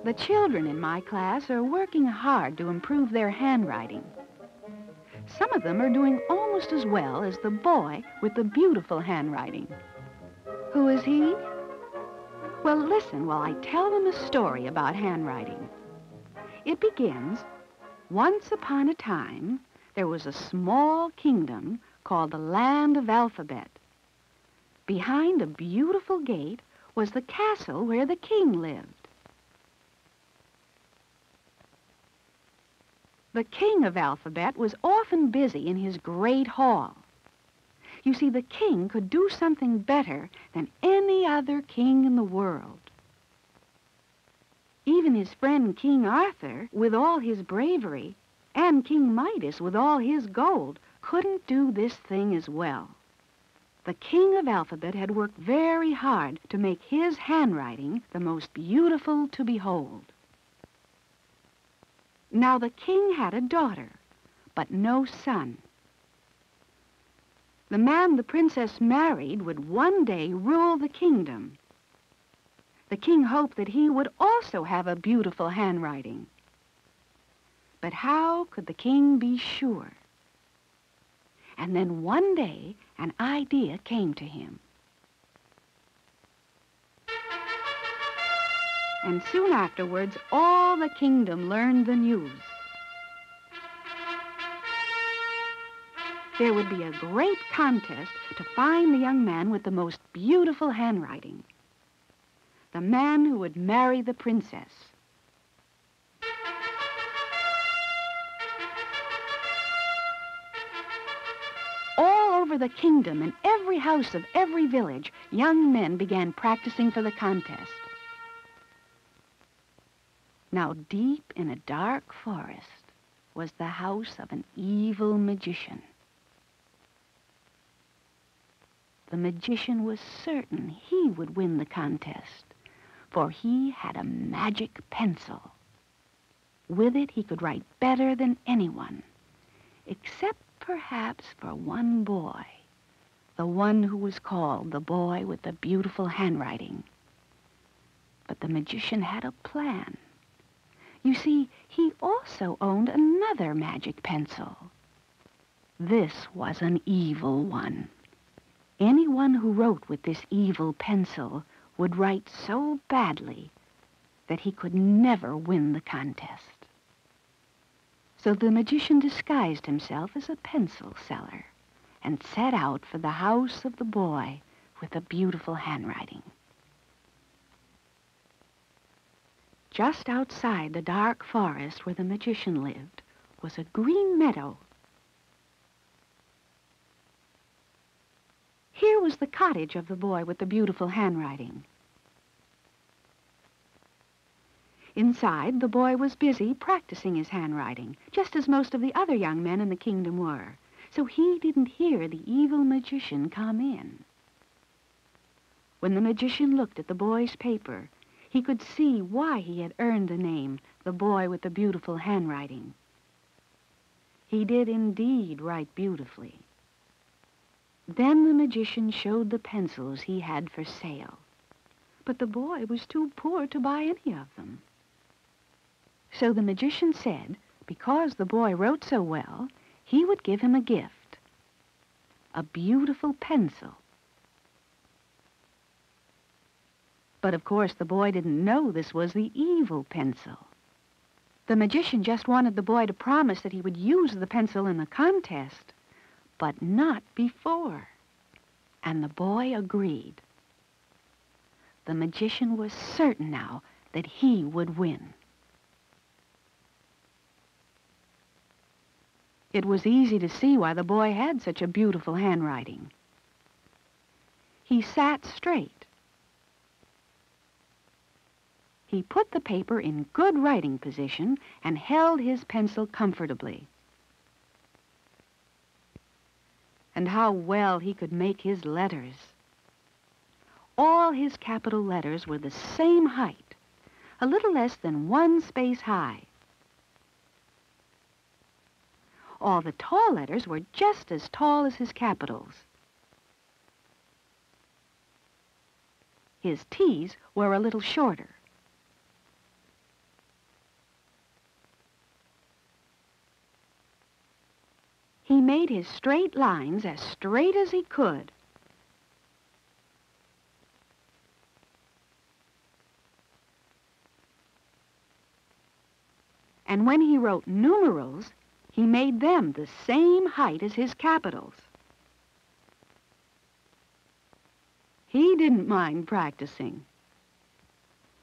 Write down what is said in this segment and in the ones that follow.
The children in my class are working hard to improve their handwriting. Some of them are doing almost as well as the boy with the beautiful handwriting. Who is he? Well, listen while I tell them a story about handwriting. It begins, once upon a time, there was a small kingdom called the Land of Alphabet. Behind a beautiful gate was the castle where the king lived. The king of Alphabet was often busy in his great hall. You see, the king could do something better than any other king in the world. Even his friend King Arthur, with all his bravery, and King Midas, with all his gold, couldn't do this thing as well. The king of Alphabet had worked very hard to make his handwriting the most beautiful to behold. Now the king had a daughter, but no son. The man the princess married would one day rule the kingdom. The king hoped that he would also have a beautiful handwriting. But how could the king be sure? And then one day, an idea came to him. And soon afterwards, all the kingdom learned the news. There would be a great contest to find the young man with the most beautiful handwriting. The man who would marry the princess. All over the kingdom, in every house of every village, young men began practicing for the contest. Now, deep in a dark forest was the house of an evil magician. The magician was certain he would win the contest, for he had a magic pencil. With it, he could write better than anyone, except perhaps for one boy, the one who was called the boy with the beautiful handwriting. But the magician had a plan. You see, he also owned another magic pencil. This was an evil one. Anyone who wrote with this evil pencil would write so badly that he could never win the contest. So the magician disguised himself as a pencil seller and set out for the house of the boy with the beautiful handwriting. Just outside the dark forest where the magician lived was a green meadow. Here was the cottage of the boy with the beautiful handwriting. Inside, the boy was busy practicing his handwriting, just as most of the other young men in the kingdom were, so he didn't hear the evil magician come in. When the magician looked at the boy's paper, he could see why he had earned the name, the boy with the beautiful handwriting. He did indeed write beautifully. Then the magician showed the pencils he had for sale, but the boy was too poor to buy any of them. So the magician said, because the boy wrote so well, he would give him a gift, a beautiful pencil. But of course the boy didn't know this was the evil pencil. The magician just wanted the boy to promise that he would use the pencil in the contest, but not before. And the boy agreed. The magician was certain now that he would win. It was easy to see why the boy had such a beautiful handwriting. He sat straight. He put the paper in good writing position and held his pencil comfortably. and how well he could make his letters. All his capital letters were the same height, a little less than 1 space high. All the tall letters were just as tall as his capitals. His T's were a little shorter. He made his straight lines as straight as he could. And when he wrote numerals, he made them the same height as his capitals. He didn't mind practicing.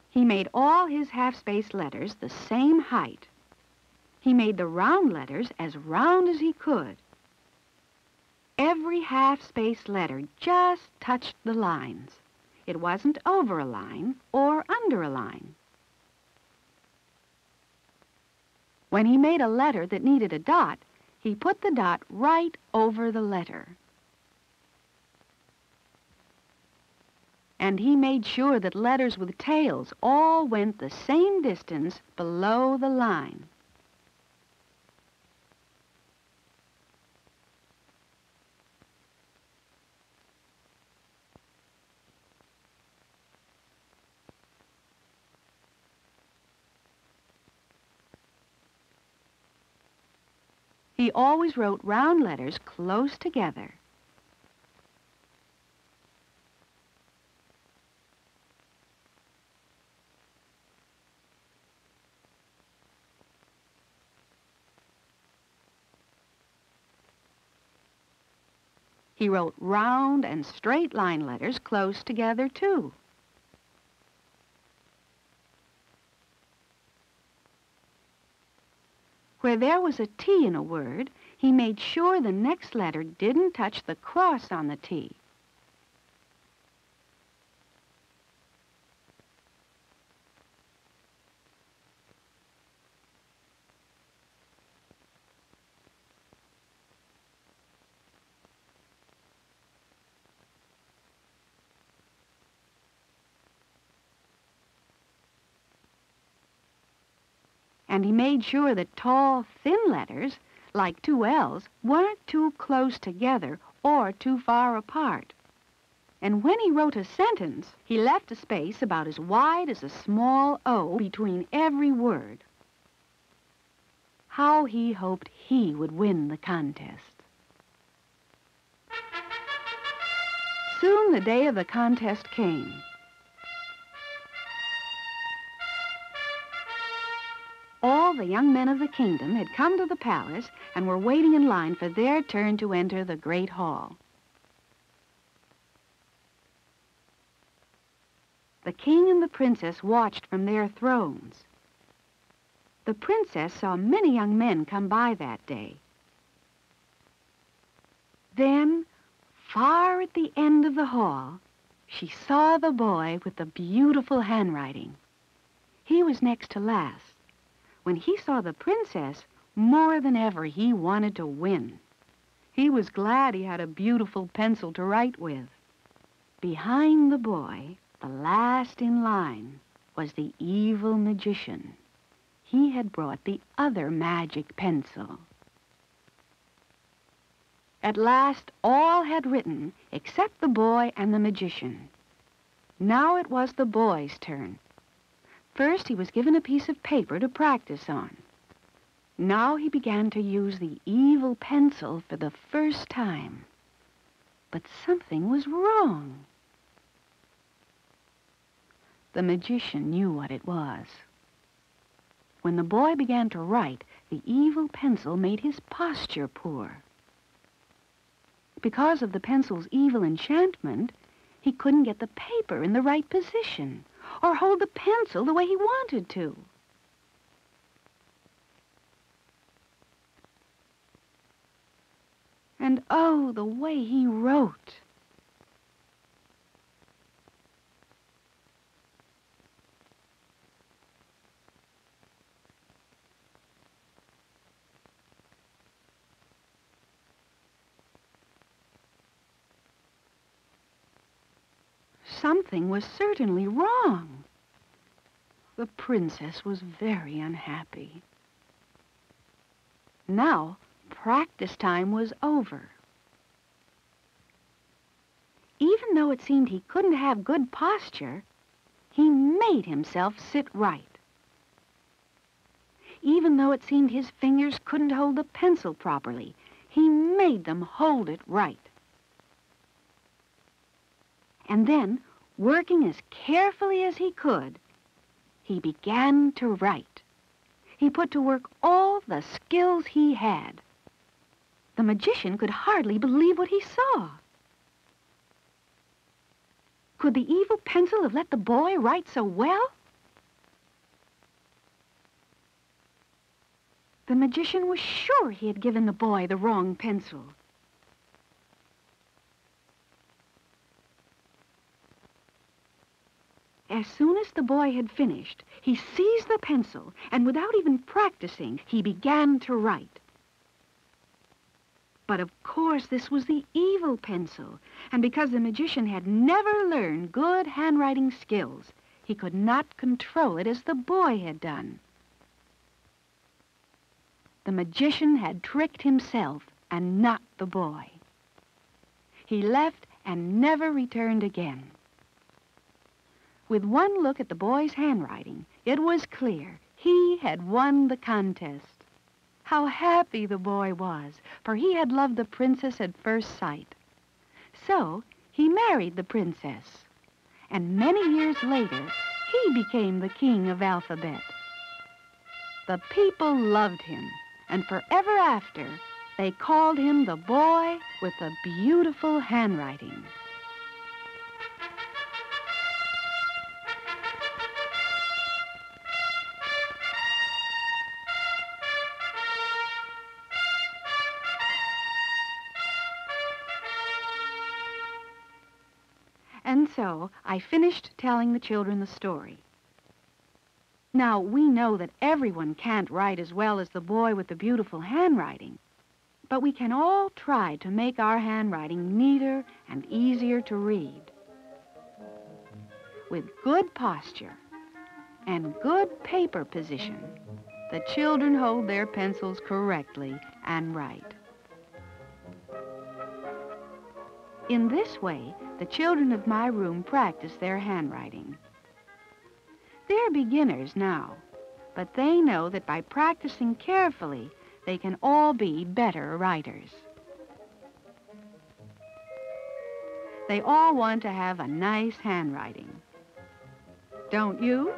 He made all his half-space letters the same height. He made the round letters as round as he could. Every half-space letter just touched the lines. It wasn't over a line or under a line. When he made a letter that needed a dot, he put the dot right over the letter. And he made sure that letters with tails all went the same distance below the line. He always wrote round letters close together. He wrote round and straight line letters close together, too. Where there was a T in a word, he made sure the next letter didn't touch the cross on the T. And he made sure that tall, thin letters, like 2 L's, weren't too close together or too far apart. And when he wrote a sentence, he left a space about as wide as a small O between every word. How he hoped he would win the contest. Soon the day of the contest came. All the young men of the kingdom had come to the palace and were waiting in line for their turn to enter the great hall. The king and the princess watched from their thrones. The princess saw many young men come by that day. Then, far at the end of the hall, she saw the boy with the beautiful handwriting. He was next to last. When he saw the princess, more than ever he wanted to win. He was glad he had a beautiful pencil to write with. Behind the boy, the last in line, was the evil magician. He had brought the other magic pencil. At last, all had written except the boy and the magician. Now it was the boy's turn. First, he was given a piece of paper to practice on. Now he began to use the evil pencil for the first time. But something was wrong. The magician knew what it was. When the boy began to write, the evil pencil made his posture poor. Because of the pencil's evil enchantment, he couldn't get the paper in the right position or hold the pencil the way he wanted to. And oh, the way he wrote. something was certainly wrong. The princess was very unhappy. Now, practice time was over. Even though it seemed he couldn't have good posture, he made himself sit right. Even though it seemed his fingers couldn't hold the pencil properly, he made them hold it right. And then, working as carefully as he could, he began to write. He put to work all the skills he had. The magician could hardly believe what he saw. Could the evil pencil have let the boy write so well? The magician was sure he had given the boy the wrong pencil. As soon as the boy had finished, he seized the pencil, and without even practicing, he began to write. But of course, this was the evil pencil, and because the magician had never learned good handwriting skills, he could not control it as the boy had done. The magician had tricked himself and not the boy. He left and never returned again. With one look at the boy's handwriting, it was clear he had won the contest. How happy the boy was, for he had loved the princess at first sight. So he married the princess, and many years later, he became the king of alphabet. The people loved him, and forever after, they called him the boy with the beautiful handwriting. And so I finished telling the children the story. Now, we know that everyone can't write as well as the boy with the beautiful handwriting, but we can all try to make our handwriting neater and easier to read. With good posture and good paper position, the children hold their pencils correctly and write. In this way, the children of my room practice their handwriting. They're beginners now, but they know that by practicing carefully, they can all be better writers. They all want to have a nice handwriting. Don't you?